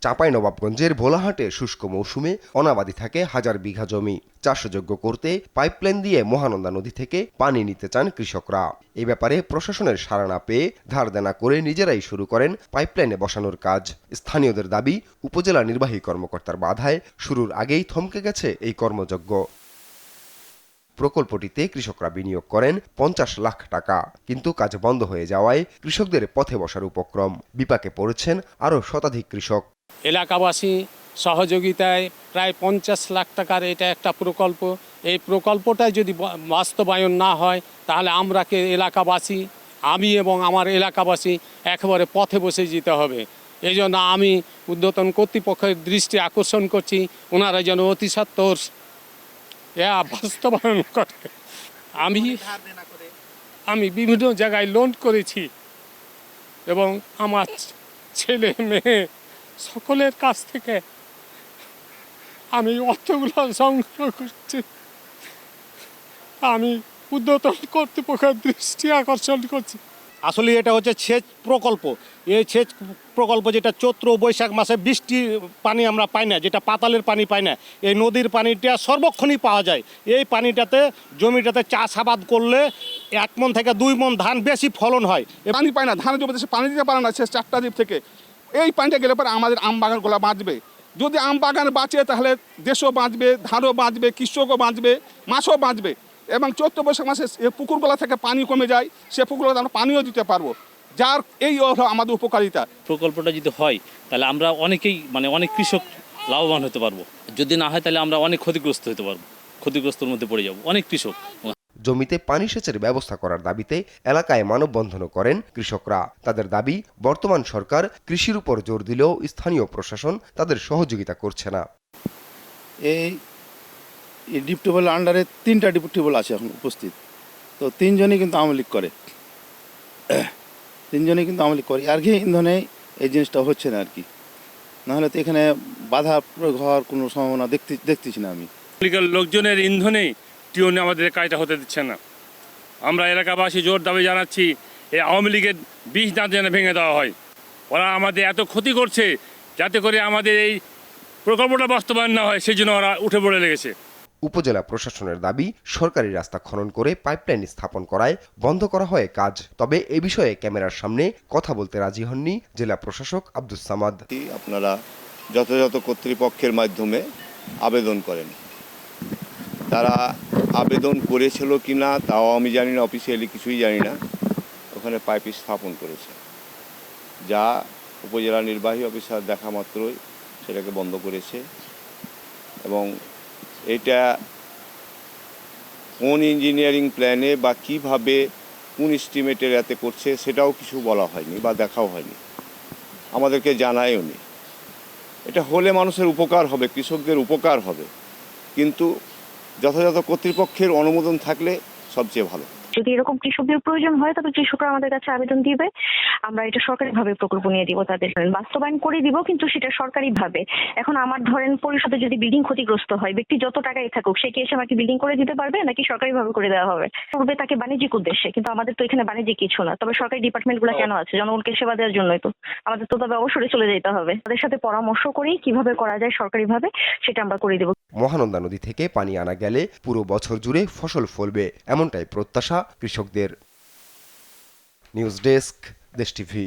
চাঁপাইনবাবগঞ্জের ভোলাহাটে শুষ্ক মৌসুমে অনাবাদি থাকে হাজার বিঘা জমি। চাষযোগ্য করতে পাইপলাইন দিয়ে মহানন্দা নদী থেকে পানি নিতে চান কৃষকরা। এ ব্যাপারে প্রশাসনের সাড়া না পেয়ে ধার দেনা করে নিজেরাই শুরু করেন পাইপলাইনে বসানোর কাজ। স্থানীয়দের দাবি, উপজেলা নির্বাহী কর্মকর্তার বাধায় শুরুর আগেই থমকে গেছে এই কর্মযজ্ঞ। প্রকল্পটিতে কৃষকরা বিনিয়োগ করেন 50 লাখ টাকা, কিন্তু কাজ বন্ধ হয়ে যাওয়ায় কৃষকদের পথে বসার উপক্রম। বিপাকে পড়েছেন আরও শতাধিক কৃষক। এলাকাবাসী সহযোগিতায় প্রায় 50 লাখ টাকার এটা একটা প্রকল্প। এই প্রকল্পটাই যদি বাস্তবায়ন না হয় তাহলে আমরাকে এলাকাবাসী, আমি এবং আমার এলাকাবাসী একেবারে পথে বসে যেতে হবে। এই জন্য আমি ঊর্ধ্বতন কর্তৃপক্ষের দৃষ্টি আকর্ষণ করছি, ওনারা যেন অতি সত্বর বাস্তবায়ন করে। আমি বিভিন্ন জায়গায় লোন করেছি এবং আমার ছেলে মেয়ে সকলের কাছ থেকে আমি অর্থগুলো সংগ্রহ করছি। আমি ঊর্ধ্বতন কর্তৃপক্ষের দৃষ্টি আকর্ষণ করছি। আসলে এটা হচ্ছে সেচ প্রকল্প। এই সেচ প্রকল্প যেটা চৈত্র বৈশাখ মাসে বৃষ্টি পানি আমরা পাই না, যেটা পাতালের পানি পাই না, এই নদীর পানিটা সর্বক্ষণই পাওয়া যায়। এই পানিটাতে জমিটাতে চাষাবাদ করলে 1 মণ থেকে 2 মণ ধান বেশি ফলন হয়। পানি পায় না, ধানের জমিতে পানি দিতে পারে না সে 4টা দ্বীপ থেকে। এই পানিটা গেলে পরে আমাদের আম বাগানগুলো বাঁচবে। যদি আম বাগান বাঁচে তাহলে দেশও বাঁচবে, ধানও বাঁচবে, কৃষকও বাঁচবে, মাছও বাঁচবে। এবং চৈত্র বৈশাখ মাসে পুকুরগুলো থেকে পানি কমে যায়, সে পুকুরগুলো আমরা পানিও দিতে পারবো, যার এই হলো আমাদের উপকারিতা। প্রকল্পটা যদি হয় তাহলে আমরা অনেকেই অনেক কৃষক লাভবান হতে পারবো। যদি না হয় তাহলে আমরা অনেক ক্ষতিগ্রস্ত হতে পারবো, ক্ষতিগ্রস্তের মধ্যে পড়ে যাব অনেক কৃষক। জমিতে পানি সেচের ব্যবস্থা করার দাবিতে এলাকায় মানববন্ধনও করেন কৃষকরা। তাদের দাবি, বর্তমান সরকার কৃষির উপর জোর দিলেও স্থানীয় প্রশাসন তাদের সহযোগিতা করছে না। এই ডিপ টিউবওয়েল আন্ডারে 3টা ডিপ টিউবওয়েল আছে এখন উপস্থিত। তো 3 জনই কিন্তু আওয়ামী লীগ করে, 3 জনই কিন্তু আওয়ামী লীগ করে। আর কি ইন্ধনে এই জিনিসটা হচ্ছে না আর কি, নাহলে তো এখানে বাধা প্রয়োগ হওয়ার কোনো সম্ভাবনা দেখতেছি না আমি। লীগের লোকজনের ইন্ধনে টিউনে আমাদের কাজটা হতে দিচ্ছে না। আমরা এলাকাবাসী জোর দাবি জানাচ্ছি, এই আওয়ামী লীগের বিষ দাঁত যেন ভেঙে দেওয়া হয়। ওরা আমাদের এত ক্ষতি করছে, যাতে করে আমাদের এই প্রকল্পটা বাস্তবায়ন না হয় সেই জন্য ওরা উঠে পড়ে লেগেছে। উপজেলা প্রশাসনের দাবি, সরকারি রাস্তা খনন করে পাইপলাইন স্থাপন করায় বন্ধ করা হয় কাজ। তবে এ বিষয়ে ক্যামেরার সামনে কথা বলতে রাজি হননি জেলা প্রশাসক আব্দুস সামাদ। আপনারা যথাযথ কর্তৃপক্ষের মাধ্যমে আবেদন করেন। তারা আবেদন করেছিল কিনা তাও আমি জানি না, অফিসিয়ালি কিছুই জানি না। ওখানে পাইপ স্থাপন করেছে, যা উপজেলা নির্বাহী অফিসার দেখা মাত্রই সেটাকে বন্ধ করেছে। এবং এটা কোন ইঞ্জিনিয়ারিং প্ল্যানে বা কিভাবে কোন এস্টিমেটের এতে করছে সেটাও কিছু বলা হয়নি বা দেখাও হয়নি, আমাদেরকে জানায়ও নি। এটা হলে মানুষের উপকার হবে, কৃষকদের উপকার হবে, কিন্তু যথাযথ কর্তৃপক্ষের অনুমোদন থাকলে সবচেয়ে ভালো। যদি এরকম কৃষকদের প্রয়োজন হয় তবে কৃষকরা আমাদের কাছে আবেদন দিবে, আমরা এটা সরকারিভাবে প্রকল্প নিয়ে দিব, তাদের বাস্তবায়ন করে দিব, কিন্তু সেটা সরকারিভাবে। এখন আমার ধরেন পরিষদে যদি বিল্ডিং ক্ষতিগ্রস্ত হয়, ব্যক্তি যত টাকাই থাকুক, সে কি এসে আমাকে বিল্ডিং করে দিতে পারবে নাকি সরকারিভাবে করে দেওয়া হবে? করবে তাকে বাণিজ্যিক উদ্দেশ্যে, কিন্তু আমাদের তো এখানে বাণিজ্যিক কিছু না। তবে সরকারি ডিপার্টমেন্টগুলো কেন আছে? জনগণকে সেবা দেওয়ার জন্যই তো। আমাদের তো তবে অবসরে চলে যেতে হবে, তাদের সাথে পরামর্শ করি কিভাবে করা যায় সরকারিভাবে, সেটা আমরা করে দেব। মহানন্দা নদী থেকে পানি আনা গেলে পুরো বছর জুড়ে ফসল ফলবে, এমনটাই প্রত্যাশা কৃষকদের। নিউজ ডেস্ক, দেশ টিভি।